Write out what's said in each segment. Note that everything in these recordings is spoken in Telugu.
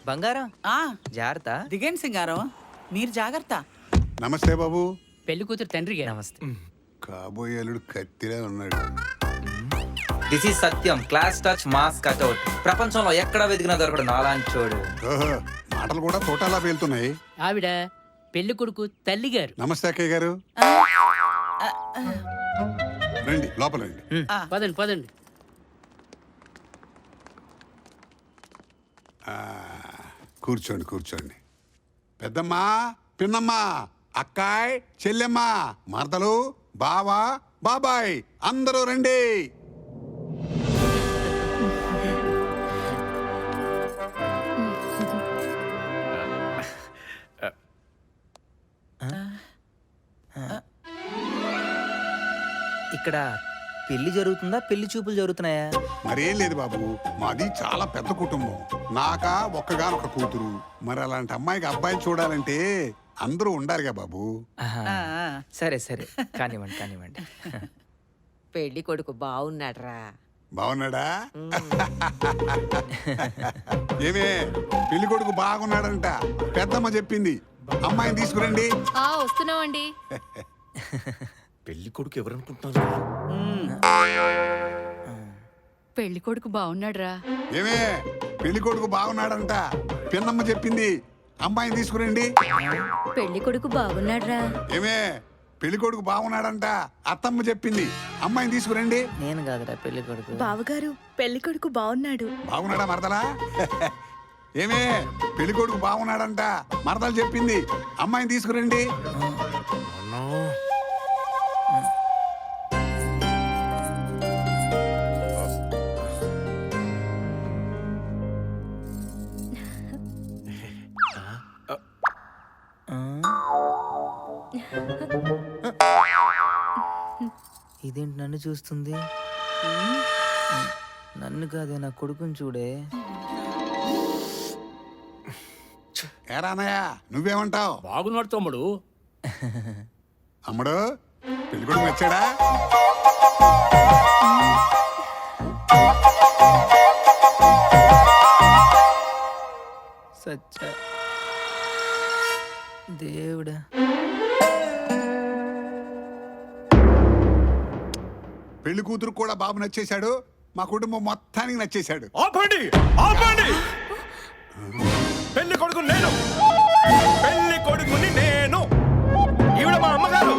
బంగారం ఆ జాగ్రత్త. దిగండి సింగారం, మీరు జాగ్రత్త. నమస్తే బాబు. పెళ్లి కూతురు తండ్రికి నమస్తే. కాబోయే అల్లుడు కత్తిలా ఉన్నాడు. This is Satyam, class touch mass cutout. ప్రపంచంలో ఎక్కడ వెతికినా దొరకడు నాలాంటి చోడు. ఓహో, మాటలు కూడా తోటలా పేలుతున్నాయి. ఆవిడ పెళ్లి కొడుకు తల్లి గారు. నమస్తే అక్కయ్య గారు. రండి లోపల రండి. పదండి పదండి. కూర్చోండి కూర్చోండి. పెద్దమ్మా, పిన్నమ్మా, అక్కాయ్, చెల్లెమ్మ, మరదలు, బావా, బాబాయ్ అందరూ రండి. ఇక్కడ పెళ్లి జరుగుతుందా, పెళ్లి చూపులు జరుగుతున్నాయా? మరేం లేదు బాబు, మాది చాలా పెద్ద కుటుంబం. నాకా ఒక్కగానొక్క కూతురు. మరి అలాంటి అమ్మాయికి అబ్బాయిని చూడాలంటే అందరూ ఉండాలిగా బాబు. ఆహా. సరే సరే, కానివ్వండి కానివ్వండి. పెళ్లి కొడుకు బాగున్నాడ్రా. బాగున్నాడా? ఏమే, పెళ్లి కొడుకు బాగున్నాడంట. పెద్దమ్మ చెప్పింది. అమ్మాయిని తీసుకురండి. వస్తున్నామండి. పెళ్లి కొడుకు ఎవరనుకుంటున్నారు? పెళ్లి కొడుకు బాగున్నాడ్రా. ఏమే, పెళ్లి కొడుకు బాగున్నాడంట. పిన్నమ్మ చెప్పింది. అమ్మాయిని తీసుకురండి. పెళ్లి కొడుకు బాగున్నాడ్రా. ఏమే, పెళ్లి కొడుకు బాగున్నాడంట. అత్తమ్మ చెప్పింది. అమ్మాయిని తీసుకురండి. నేను కాదురా పెళ్లి కొడుకు. బావగారు, పెళ్లి కొడుకు బాగున్నాడు. బాగున్నాడా మరదలా? ఏమే, పెళ్లి కొడుకు బాగున్నాడంట. మరదలు చెప్పింది. అమ్మాయిని తీసుకురండి. ఇదేంటి నన్ను చూస్తుంది? నన్ను కాదే, నా కొడుకుని చూడే. ఏరానయ్య, నువ్వేమంటావు? బాగున్నాడు తమ్ముడు. అమ్ముడు, పెళ్లి కొడుకు వచ్చాడా? సచ్చా దేవుడా. పెళ్లి కూతురు కూడా బాబు నచ్చేశాడు. మా కుటుంబం మొత్తానికి నచ్చేశాడు. ఆపండి ఆపండి! పెళ్లి కొడుకు నేను, పెళ్లి కొడుకుని నేను. ఈవిడ మా అమ్మగారు.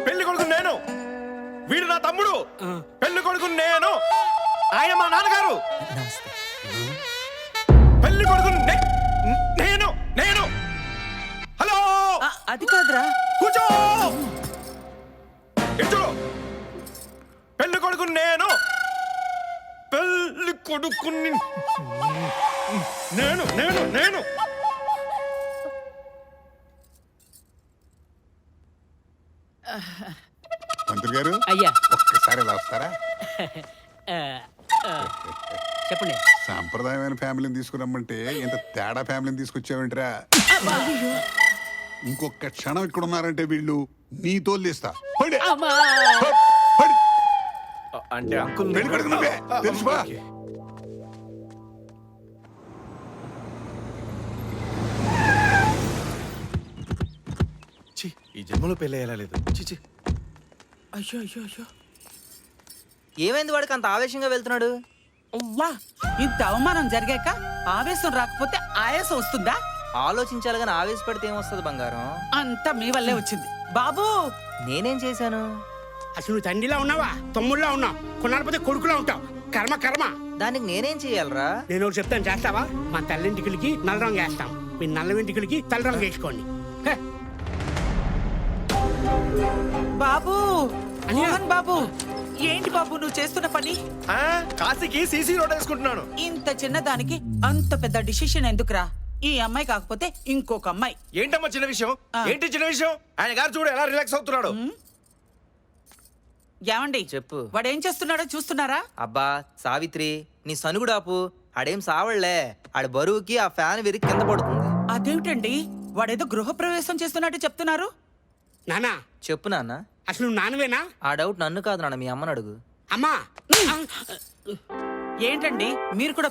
పెళ్లి కొడుకు నేను. వీడు నా తమ్ముడు. పెళ్లి కొడుకు నేను. ఆయన మా నాన్నగారు. నమస్తే. పెళ్లి కొడుకు నేను నేను. హలో, అది కాదురా. కూర్చో. ఇటు. పెళ్లి కొడుకు నేను. పెళ్లి కొడుకుని నేను నేను నేను. మంత్రి గారు, అయ్యా. ఒక్కసారి ఇలా వస్తారా? చెప్పండి. సాంప్రదాయమైన ఫ్యామిలీని తీసుకురమ్మంటే ఇంత తేడా ఫ్యామిలీని తీసుకొచ్చావేంట్రా? ఇంకొక క్షణం ఇక్కడ ఉన్నారంటే వీళ్ళు నీ తోలిస్తా. అంటే అంకుల్ పెళ్లి కొడుకు నువ్వే, తెలుసుపా. ఈ జన్మలో పెళ్లి అయ్యేలా లేదు. చిచి. అయ్యో అయ్యో అయ్యో. ఏమైంది వాడికి అంత ఆవేశంగా వెళ్తున్నాడు? అవ్వా, ఇంత అవమానం జరిగాక ఆవేశం రాకపోతే ఆయాసం వస్తుందా? ఆలోచించాలి కానీ ఆవేశపడితే ఏమొస్తుంది బంగారం? అంతా మీ వల్లే వచ్చింది బాబు. నేనేం చేశాను? అసలు నువ్వు తండ్రిలా ఉన్నావా, తమ్ముళ్ళలా ఉన్నావు, కొన్నాళ్ళపోతే కొడుకులా ఉంటావు. కర్మ కర్మ. దానికి నేనేం చెయ్యాలరా? నేను ఒకటి చెప్తాను, చేస్తావా? మా తల్లింటికి నల్ల రంగు వేస్తాం, మీ నల్ల వెంటికి తెల్ల రంగు వేసుకోండి. బాబు, అన్నయ్య. మోహన్ బాబు, ఏంటి బాబు నువ్వు చేస్తున్న పని? కాశీకి సీసీ రోడ్ వేసుకుంటున్నాను. ఇంత చిన్నదానికి అంత పెద్ద డిసిషన్ ఎందుకురా? ఈ అమ్మాయి కాకపోతే ఇంకొక అమ్మాయి. ఏంటమ్మా చిన్న విషయం? ఏంటి చిన్న విషయం? ఆయన గారు చూడు ఎలా రిలాక్స్ అవుతున్నాడు. ఏమండి చెప్పు. వాడేం చేస్తున్నాడో చూస్తున్నారా? అబ్బా సావిత్రి, నీ సనుగుడాపు. ఆడేం సావళ్లే, ఆడి బరువుకి ఆ ఫ్యాన్ విరిగి కింద పడుతుంది. అదేమిటండి, వాడేదో గృహప్రవేశం చేస్తున్నట్టు చెప్తున్నారు. నానా చెప్పు నాన్న. అసలు నువ్వు నాన్నవేనా? ఆ డౌట్ నన్ను కాదు నాన్న, మీ అమ్మని అడుగు. అమ్మా, ఏంటండి మీరు కూడా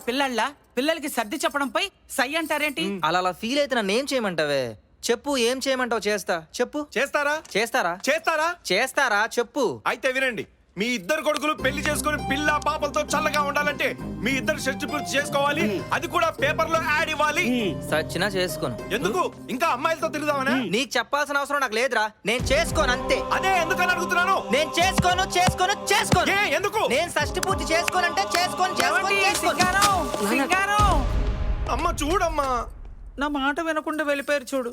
పిల్లలకి సర్ది చెప్పడంపై సై అంటారేంటి? అలా ఫీల్ అయితే నన్ను ఏం చేయమంటావే? చెప్పు, ఏం చేయమంటావు? చేస్తా. చెప్పు. చేస్తారా? చేస్తారా? చేస్తారా? చేస్తారా? చెప్పు. అయితే వినండి, మీ ఇద్దరు కొడుకులు పెళ్లి చేసుకుని పిల్ల పాపలతో చల్లగా ఉండాలంటే మీ ఇద్దరు షష్టి పూర్తి చేసుకోవాలి. అది కూడా పేపర్ లో యాడ్ ఇవ్వాలి. సచ్చినా చేసుకోను. ఎందుకు? ఇంకా అమ్మాయిలతో తిరుగుదామనా? నీకు చెప్పాల్సిన అవసరం నాకు లేదురా. నేను చేసుకోను అంతే. అదే ఎందుకని అడుగుతున్నాను. నేను చేసుకోను. ఏ ఎందుకు? నేను షష్టి పూర్తి చేసుకోనంటే చేసుకోను. ఏమండి? సింగారం! అమ్మ చూడమ్మా. నా మాట వినకుండా వెళ్ళిపోయారు చూడు.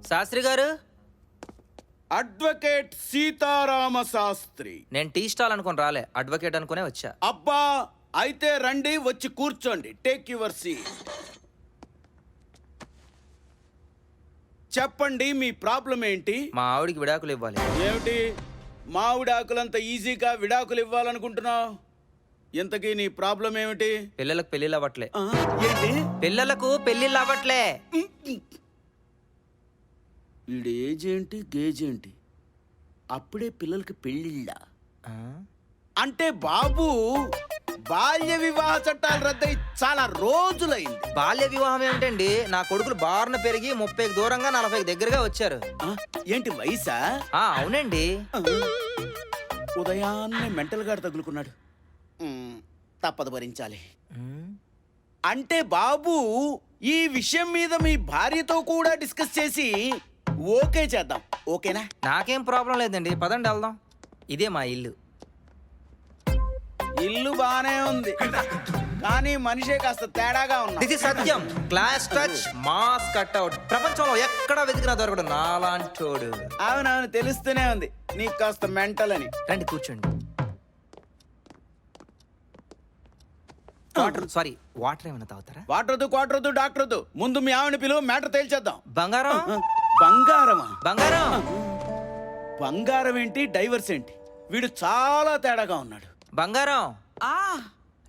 శాస్త్రి గారు, అడ్వకేట్ సీతారామ శాస్త్రి. నేను టీ స్టాల్ అనుకుని రాలే, అడ్వకేట్ అనుకునే వచ్చా. అబ్బా, అయితే రండి, వచ్చి కూర్చోండి. Take your seat. చెప్పండి, మీ ప్రాబ్లం ఏంటి? మా ఆవిడికి విడాకులు ఇవ్వాలి. ఏమిటి, మావిడాకులంత ఈజీగా విడాకులు ఇవ్వాలనుకుంటున్నావు? ఇంతకీ నీ ప్రాబ్లం ఏమిటి? పిల్లలకు పెళ్లిళ్ళు అవ్వట్లే. ఆ, ఏంటి? పిల్లలకు పెళ్లిళ్ళు అవ్వట్లే. వీడి ఏజ్ ఏంటి, గేజ్ ఏంటి? అప్పుడే పిల్లలకి పెళ్ళిళ్ళ? ఆ? అంటే బాబు, బాల్య వివాహ చట్టాలు రద్దయి చాలా రోజులైంది. బాల్య వివాహం ఏమిటండి? నా కొడుకులు బారున పెరిగి 30కి దూరంగా 40కి దగ్గరగా వచ్చారు. ఆ, ఏంటి వయసా? అవునండి. ఉదయాన్నే మెంటల్ గాడు తగులుకున్నాడు. తప్పదు, భరించాలి. అంటే బాబు, ఈ విషయం మీద మీ భార్యతో కూడా డిస్కస్ చేసి ఓకే చేద్దాం. ఓకేనా? నాకేం ప్రాబ్లం లేదండి, పదండి వెళ్దాం. ఇదే మా ఇల్లు. ఇల్లు బానే ఉంది, కానీ మనిషే కాస్త తేడాగా ఉన్నా. ఇది సత్యం. Class touch, mass cutout. ప్రపంచంలో ఎక్కడ వెతికినా దొరకడు నాలాంటోడు. అవునవును, తెలుస్తూనే ఉంది నీకు కాస్త మెంటల్ అని. రండి కూర్చోండి. వాటర్ ఏమైనా తాగుతారా? వాటర్ వద్దు, డాక్టర్ వద్దు. ముందు మీ ఆవిడ పిలువ, మ్యాటర్ తేల్చేద్దాం. బంగారం. బంగారమా? బంగారం. బంగారం ఏంటి, డైవర్స్ ఏంటి? వీడు చాలా తేడాగా ఉన్నాడు. బంగారం. ఆ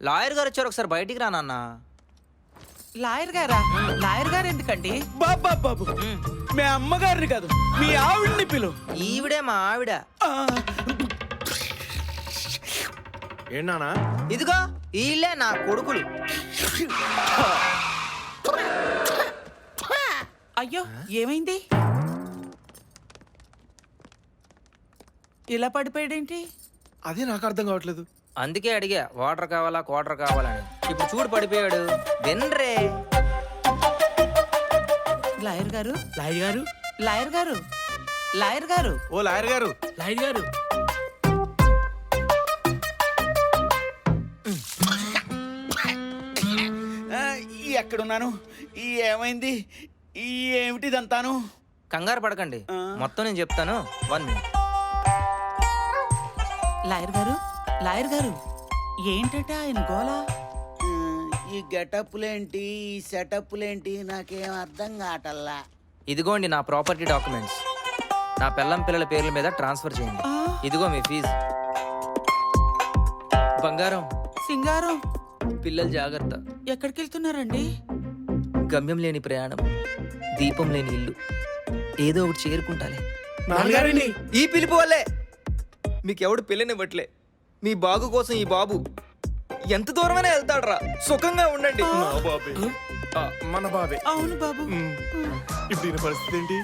లాయర్ గారు వచ్చారు, ఒకసారి బయటికి రా నాన్న. లాయర్ గారా? లాయర్ గారు ఎందుకండి? బాబు, మీ అమ్మగారిని కాదు, మీ ఆవిడ్ని పిలువ. ఈవిడే మా ఆవిడ. ఏంటన్నా? ఇదిగో వీళ్ళే నా కొడుకులు. అయ్యో, ఏమైంది? ఇలా పడిపోయాడేంటి? అదే నాకు అర్థం కావట్లేదు. అందుకే అడిగా, వాటర్ కావాలా క్వార్టర్ కావాలని. ఇప్పుడు చూడు పడిపోయాడు. వినరే. లాయర్ గారు, లాయర్ గారు, లాయర్ గారు, లాయర్ గారు. ఓ లాయర్ గారు. లాయర్ గారు. ఎక్కడున్నాను? ఏమైంది? ఏమిటిదంతాను? కంగారు పడకండి, మొత్తం నేను చెప్తాను. 1 minute. లాయర్ గారు, లాయర్ గారు, ఏంటట ఆయన గోలా? ఈ గెటప్లేంటి, ఈ సెటప్లేంటి, నాకేం అర్థం కావటల్లా. ఇదిగోండి నా ప్రాపర్టీ డాక్యుమెంట్స్. నా పిల్లం పిల్లల పేర్ల మీద ట్రాన్స్ఫర్ చేయండి. ఇదిగో మీ ఫీజు. బంగారం. సింగారం, పిల్లలు జాగ్రత్త. ఎక్కడికి వెళ్తున్నారండి? గమ్యం లేని ప్రయాణం, దీపం లేని ఇల్లు. ఏదో ఒకటి చేరుకుంటాలే. నాన్నగారండి. ఈ పిలుపు వల్లే మీకు ఎవడు పెళ్ళనివ్వట్లే. మీ బాగు కోసం ఈ బాబు ఎంత దూరమైనా వెళ్తాడ్రా. సుఖంగా ఉండండి. మన బాబే. అవును బాబు. ఇప్పుడు ఈయన పరిస్థితి ఏంటి?